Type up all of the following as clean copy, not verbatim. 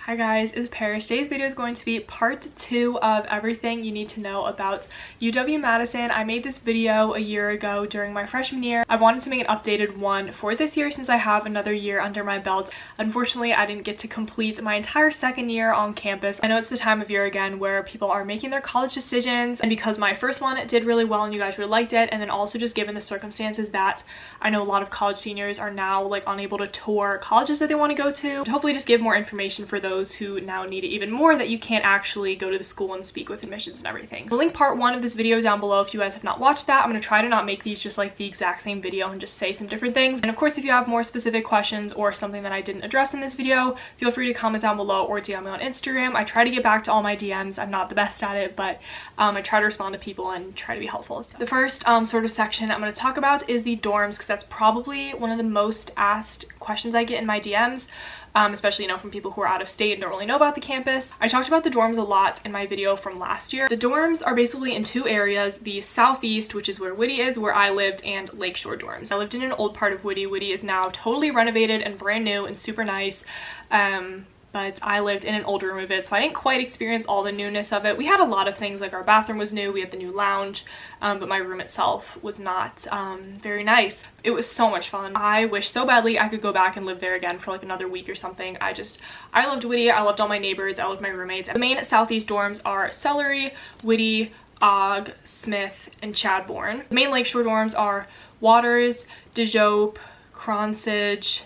Hi guys, it's Paris. Today's video is going to be part 2 of everything you need to know about UW-Madison. I made this video a year ago during my freshman year. I wanted to make an updated one for this year since I have another year under my belt. Unfortunately, I didn't get to complete my entire second year on campus. I know it's the time of year again where people are making their college decisions, and because my first one did really well and you guys really liked it, and then also just given the circumstances that I know a lot of college seniors are now like unable to tour colleges that they want to go to, hopefully just give more information for those who now need it even more, that you can't actually go to the school and speak with admissions and everything. I'll link part 1 of this video down below if you guys have not watched that. I'm going to try to not make these just like the exact same video and just say some different things. And of course, if you have more specific questions or something that I didn't address in this video, feel free to comment down below or DM me on Instagram. I try to get back to all my DMs. I'm not the best at it, but I try to respond to people and try to be helpful. So the first sort of section I'm going to talk about is the dorms, because that's probably one of the most asked questions I get in my DMs. Especially, you know, from people who are out of state and don't really know about the campus. I talked about the dorms a lot in my video from last year. The dorms are basically in 2 areas: the southeast, which is where Whitty is, where I lived, and Lakeshore dorms. I lived in an old part of Whitty. Whitty is now totally renovated and brand new and super nice. But I lived in an old room of it, so I didn't quite experience all the newness of it. We had a lot of things, like our bathroom was new, we had the new lounge, but my room itself was not very nice. It was so much fun. I wish so badly I could go back and live there again for like another week or something. I loved Whitty, I loved all my neighbors, I loved my roommates. The main southeast dorms are Celery, Whitty, Ogg, Smith, and Chadbourne. The main Lakeshore dorms are Waters, DeJope, Cronsage.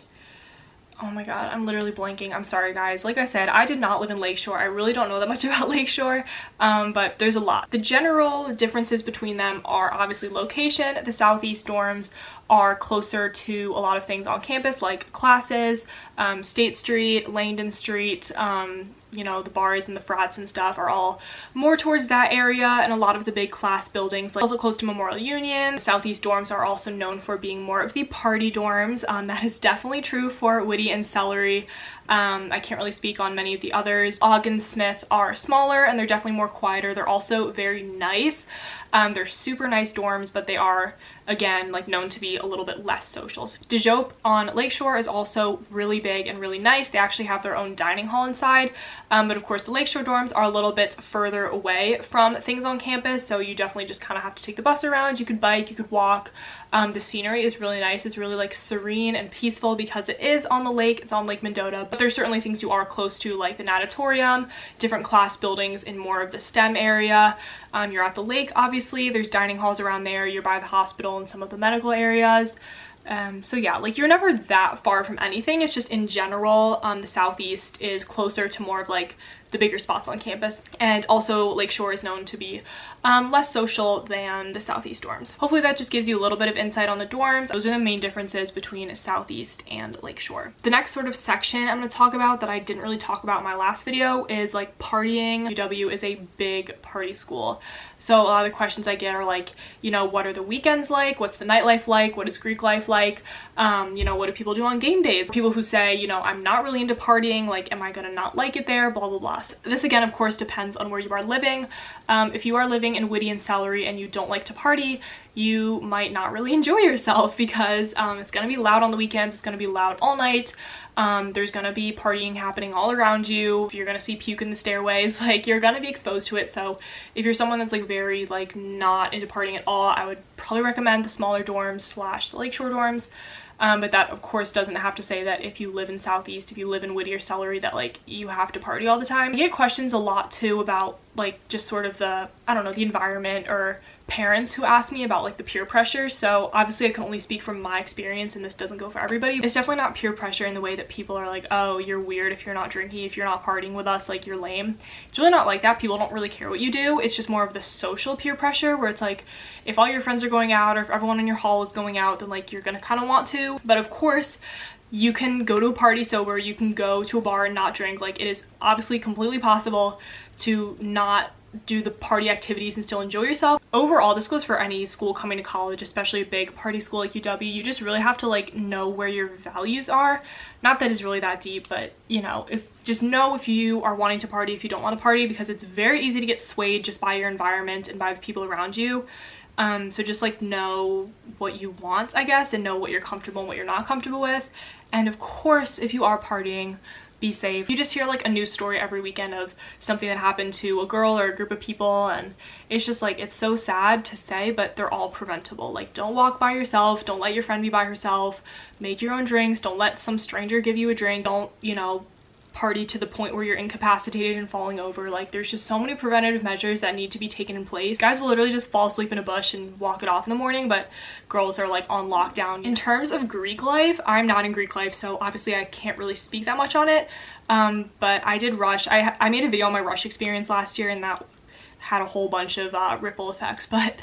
Oh my god, I'm literally blanking. I'm sorry guys. Like I said, I did not live in Lakeshore. I really don't know that much about Lakeshore, but there's a lot. The general differences between them are obviously location. The southeast dorms are closer to a lot of things on campus, like classes. State Street, Langdon Street, you know, the bars and the frats and stuff are all more towards that area, and a lot of the big class buildings, like also close to Memorial Union. The southeast dorms are also known for being more of the party dorms. That is definitely true for Whitty and Celery. I can't really speak on many of the others. Ogg and Smith are smaller and they're definitely more quieter. They're also very nice. They're super nice dorms, but they are, again, like known to be a little bit less social. DeJope on Lakeshore is also really big and really nice. They actually have their own dining hall inside, but of course the Lakeshore dorms are a little bit further away from things on campus, so you definitely just kind of have to take the bus around. You could bike, you could walk. The scenery is really nice. It's really like serene and peaceful because it is on the lake. It's on Lake Mendota, but there's certainly things you are close to, like the natatorium, different class buildings in more of the STEM area. You're at the lake, obviously. There's dining halls around there. You're by the hospital and some of the medical areas. So yeah, like you're never that far from anything. It's just in general, the southeast is closer to more of like the bigger spots on campus, and also Lakeshore is known to be less social than the southeast dorms. Hopefully that just gives you a little bit of insight on the dorms. Those are the main differences between southeast and Lakeshore. The next sort of section I'm going to talk about that I didn't really talk about in my last video is like partying. UW is a big party school, so a lot of the questions I get are like, you know, what are the weekends like? What's the nightlife like? What is Greek life like? You know, what do people do on game days? People who say, you know, I'm not really into partying, like, am I gonna not like it there? Blah, blah, blah. So this again, of course, depends on where you are living. If you are living in Whitty and Celery and you don't like to party, you might not really enjoy yourself because it's gonna be loud on the weekends. It's gonna be loud all night. There's gonna be partying happening all around you. You're gonna see puke in the stairways, like you're gonna be exposed to it. So if you're someone that's like very like not into partying at all, I would probably recommend the smaller dorms / the Lakeshore dorms. But that of course doesn't have to say that if you live in southeast, if you live in Whitty or Celery, that like you have to party all the time. I get questions a lot too about like just sort of the, I don't know, the environment, or parents who ask me about like the peer pressure. So obviously I can only speak from my experience and this doesn't go for everybody. It's definitely not peer pressure in the way that people are like, oh, you're weird if you're not drinking, if you're not partying with us, like you're lame. It's really not like that. People don't really care what you do. It's just more of the social peer pressure where it's like, if all your friends are going out or if everyone in your hall is going out, then like you're gonna kind of want to. But of course you can go to a party sober, you can go to a bar and not drink. Like it is obviously completely possible to not do the party activities and still enjoy yourself. Overall, this goes for any school coming to college, especially a big party school like UW. You just really have to like know where your values are. Not that it's really that deep, but you know, just know if you are wanting to party, if you don't want to party, because it's very easy to get swayed just by your environment and by the people around you. So just like know what you want, I guess, and know what you're comfortable and what you're not comfortable with. And of course, if you are partying, be safe. You just hear like a news story every weekend of something that happened to a girl or a group of people, and it's just like, it's so sad to say, but they're all preventable. Like, don't walk by yourself, don't let your friend be by herself, make your own drinks, don't let some stranger give you a drink, don't, you know, party to the point where you're incapacitated and falling over. Like, there's just so many preventative measures that need to be taken in place. Guys will literally just fall asleep in a bush and walk it off in the morning, but girls are like on lockdown. In terms of Greek life, I'm not in Greek life, so obviously I can't really speak that much on it, but I did rush. I made a video on my rush experience last year, and that had a whole bunch of ripple effects, but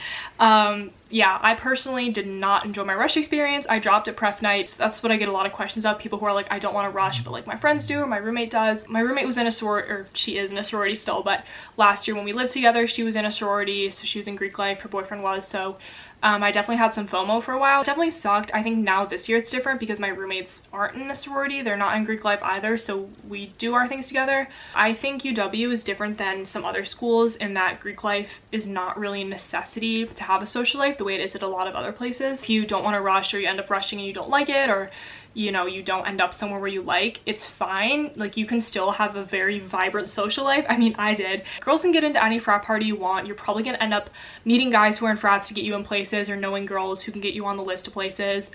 yeah, I personally did not enjoy my rush experience. I dropped at pref nights. That's what I get a lot of questions of, people who are like, I don't want to rush, but like my friends do, or my roommate does. My roommate was in a sorority, or she is in a sorority still, but last year when we lived together, she was in a sorority, so she was in Greek life, her boyfriend was, so I definitely had some FOMO for a while. It definitely sucked. I think now this year it's different because my roommates aren't in a sorority. They're not in Greek life either, so we do our things together. I think UW is different than some other schools in that Greek life is not really a necessity to have a social life the way it is at a lot of other places. If you don't want to rush, or you end up rushing and you don't like it, or you know, you don't end up somewhere where you like, it's fine. Like, you can still have a very vibrant social life. I mean, I did. Girls can get into any frat party you want. You're probably gonna end up meeting guys who are in frats to get you in places, or knowing girls who can get you on the list of places.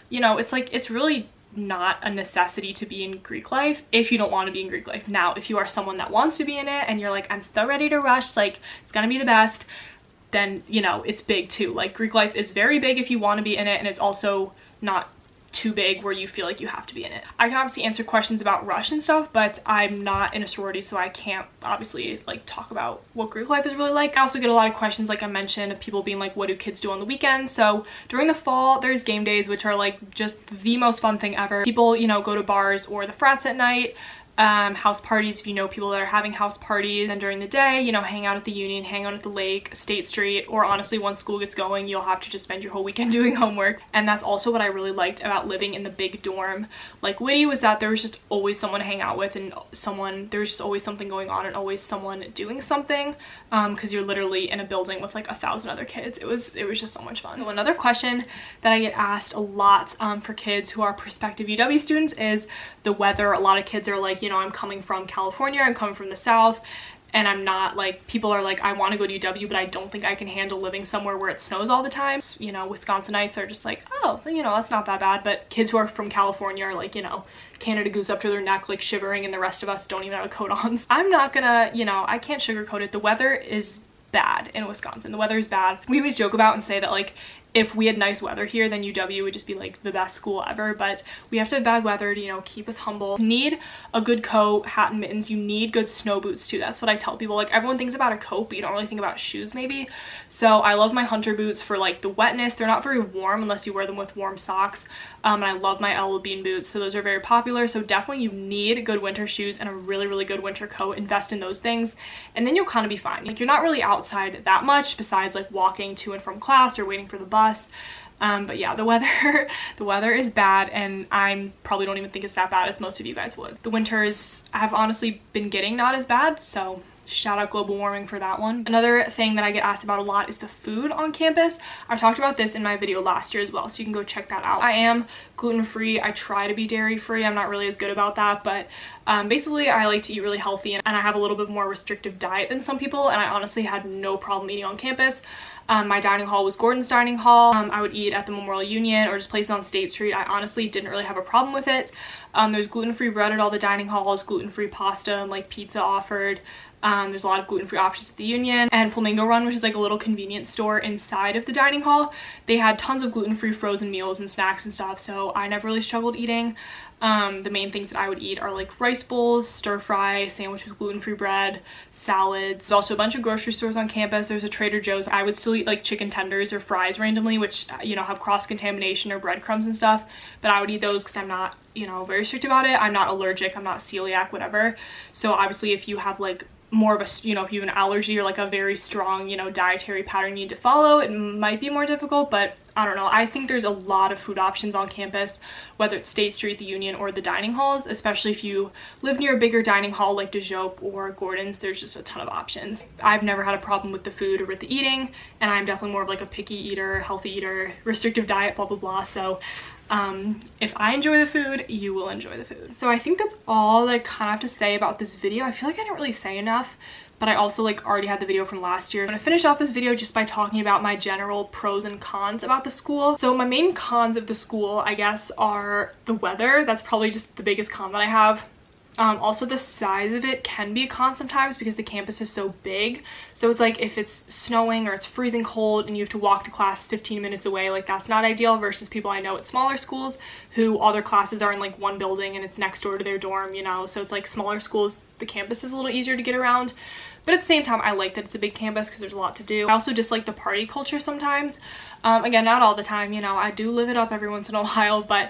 You know, it's like, it's really not a necessity to be in Greek life if you don't want to be in Greek life. Now, if you are someone that wants to be in it and you're like, I'm so ready to rush, like, it's gonna be the best, then, you know, it's big too. Like, Greek life is very big if you want to be in it, and it's also not too big where you feel like you have to be in it. I can obviously answer questions about rush and stuff, but I'm not in a sorority, so I can't obviously like talk about what Greek life is really like. I also get a lot of questions, like I mentioned, of people being like, what do kids do on the weekends? So during the fall, there's game days, which are like just the most fun thing ever. People, you know, go to bars or the frats at night. House parties, if you know people that are having house parties, and during the day, you know, hang out at the Union, hang out at the lake, State Street, or honestly, once school gets going, you'll have to just spend your whole weekend doing homework. And that's also what I really liked about living in the big dorm like Whitty, was that there was just always someone to hang out with, and there's just always something going on, and always someone doing something, because you're literally in a building with like 1,000 other kids. It was just so much fun. So another question that I get asked a lot for kids who are prospective UW students is the weather. A lot of kids are like, you know, I'm coming from California, I'm coming from the South, and I'm not like, people are like, I want to go to UW, but I don't think I can handle living somewhere where it snows all the time. You know, Wisconsinites are just like, oh, you know, that's not that bad, but kids who are from California are like, you know, Canada Goose up to their neck, like shivering, and the rest of us don't even have a coat on. I'm not gonna, you know, I can't sugarcoat it. The weather is bad in Wisconsin. The weather is bad. We always joke about and say that like, if we had nice weather here, then UW would just be like the best school ever, but we have to have bad weather to, you know, keep us humble. You need a good coat, hat, and mittens. You need good snow boots too. That's what I tell people. Like, everyone thinks about a coat, but you don't really think about shoes maybe. So I love my hunter boots for like the wetness. They're not very warm unless you wear them with warm socks. And I love my L Bean boots, so those are very popular. So definitely you need good winter shoes and a really, really good winter coat. Invest in those things, and then you'll kind of be fine. Like, you're not really outside that much besides like walking to and from class or waiting for the bus. But yeah, the weather is bad, and I probably don't even think it's that bad as most of you guys would. The winters have honestly been getting not as bad, so shout out global warming for that one. Another thing that I get asked about a lot is the food on campus. I talked about this in my video last year as well, so you can go check that out. I am gluten-free. I try to be dairy-free. I'm not really as good about that, but basically I like to eat really healthy, and I have a little bit more restrictive diet than some people, and I honestly had no problem eating on campus. My dining hall was Gordon's dining hall. I would eat at the Memorial Union or just places on State Street. I honestly didn't really have a problem with it. There's gluten-free bread at all the dining halls, gluten-free pasta and like pizza offered. There's a lot of gluten-free options at the Union. And Flamingo Run, which is like a little convenience store inside of the dining hall, they had tons of gluten-free frozen meals and snacks and stuff, so I never really struggled eating. The main things that I would eat are like rice bowls, stir fry, sandwich with gluten-free bread, salads. There's also a bunch of grocery stores on campus. There's a Trader Joe's. I would still eat like chicken tenders or fries randomly, which, you know, have cross-contamination or breadcrumbs and stuff, but I would eat those because I'm not, you know, very strict about it. I'm not allergic, I'm not celiac, whatever. So obviously if you have like more of a, you know, if you have an allergy or like a very strong, you know, dietary pattern you need to follow, it might be more difficult, but I don't know. I think there's a lot of food options on campus, whether it's State Street, the Union, or the dining halls, especially if you live near a bigger dining hall like DeJope or Gordon's. There's just a ton of options. I've never had a problem with the food or with the eating, and I'm definitely more of like a picky eater, healthy eater, restrictive diet, blah, blah, blah. So If I enjoy the food, you will enjoy the food. So I think that's all that I kind of have to say about this video. I feel like I didn't really say enough, but I also like already had the video from last year. I'm gonna finish off this video just by talking about my general pros and cons about the school. So my main cons of the school, I guess, are the weather. That's probably just the biggest con that I have. Also, the size of it can be a con sometimes because the campus is so big. So it's like if it's snowing or it's freezing cold and you have to walk to class 15 minutes away, like that's not ideal, versus people I know at smaller schools who all their classes are in like one building and it's next door to their dorm, you know. So it's like smaller schools, the campus is a little easier to get around. But at the same time, I like that it's a big campus because there's a lot to do. I also dislike the party culture sometimes. Again, not all the time, you know, I do live it up every once in a while, but,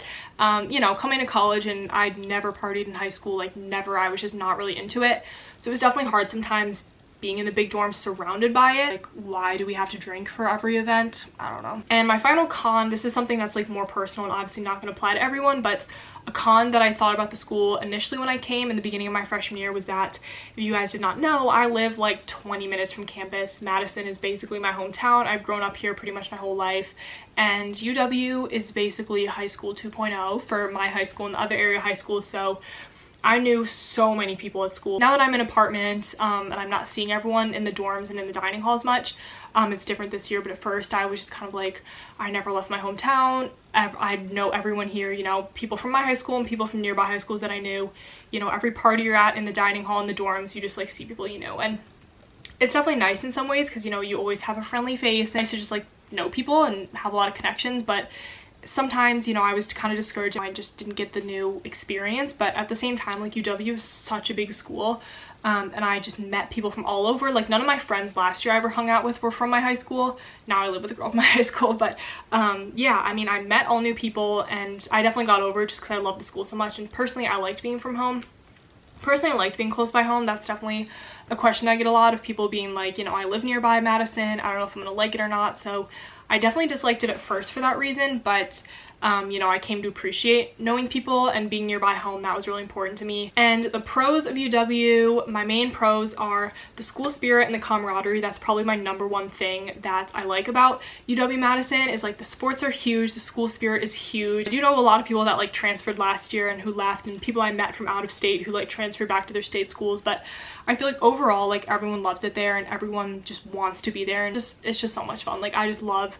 you know, coming to college and I'd never partied in high school, like never, I was just not really into it. So it was definitely hard sometimes being in the big dorm surrounded by it. Like, why do we have to drink for every event? I don't know. And my final con, this is something that's like more personal and obviously not going to apply to everyone, but a con that I thought about the school initially when I came in the beginning of my freshman year was that, if you guys did not know, I live like 20 minutes from campus. Madison is basically my hometown. I've grown up here pretty much my whole life, and UW is basically high school 2.0 for my high school and the other area high schools. So I knew so many people at school. Now that I'm in an apartment and I'm not seeing everyone in the dorms and in the dining hall as much, it's different this year, but at first I was just kind of like, I never left my hometown. I know everyone here, you know, people from my high school and people from nearby high schools that I knew. You know, every party you're at in the dining hall in the dorms, you just like see people you know. And it's definitely nice in some ways because, you know, you always have a friendly face. It's nice to just like know people and have a lot of connections, but sometimes, you know, I was kind of discouraged. I just didn't get the new experience, but at the same time, like, UW is such a big school, and I just met people from all over. Like, none of my friends last year I ever hung out with were from my high school. Now I live with a girl from my high school, but yeah, I mean, I met all new people, and I definitely got over it just because I love the school so much, and personally I liked being from home. Personally, I liked being close by home. That's definitely a question I get a lot, of people being like, you know, I live nearby Madison, I don't know if I'm gonna like it or not. So I definitely disliked it at first for that reason, but you know, I came to appreciate knowing people and being nearby home. That was really important to me. And the pros of UW, my main pros are the school spirit and the camaraderie. That's probably my #1 thing that I like about UW-Madison, is like the sports are huge, the school spirit is huge. I do know a lot of people that like transferred last year and who left, and people I met from out of state who like transferred back to their state schools, but I feel like overall, like, everyone loves it there and everyone just wants to be there, and it's just so much fun. Like, I just love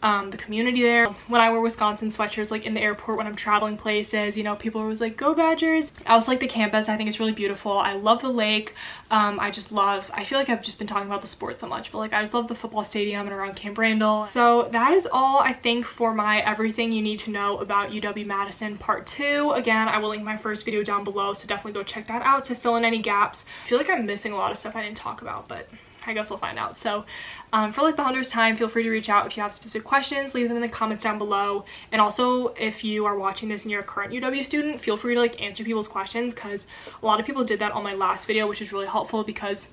the community there. When I wear Wisconsin sweatshirts, like in the airport when I'm traveling places, you know, people are always like, go Badgers. I also like the campus. I think it's really beautiful. I love the lake. I feel like I've just been talking about the sports so much, but like, I just love the football stadium and around Camp Randall. So that is all, I think, for my everything you need to know about UW-Madison part 2. Again, I will link my first video down below, so definitely go check that out to fill in any gaps. I feel like I'm missing a lot of stuff I didn't talk about, but I guess we'll find out. So for like the 100th time, feel free to reach out if you have specific questions. Leave them in the comments down below. And also, if you are watching this and you're a current UW student, feel free to like answer people's questions, because a lot of people did that on my last video, which is really helpful because,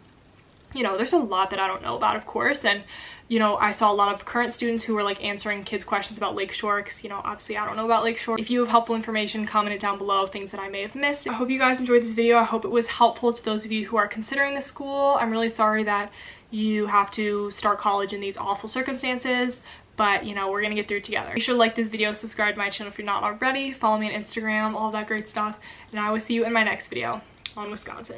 you know, there's a lot that I don't know about, of course. And, you know, I saw a lot of current students who were like answering kids' questions about Lakeshore, because, you know, obviously I don't know about Lakeshore. If you have helpful information, comment it down below, things that I may have missed. I hope you guys enjoyed this video. I hope it was helpful to those of you who are considering the school. I'm really sorry that you have to start college in these awful circumstances, but, you know, we're gonna get through it together. Be sure to like this video, subscribe to my channel if you're not already, follow me on Instagram, all that great stuff, and I will see you in my next video on Wisconsin.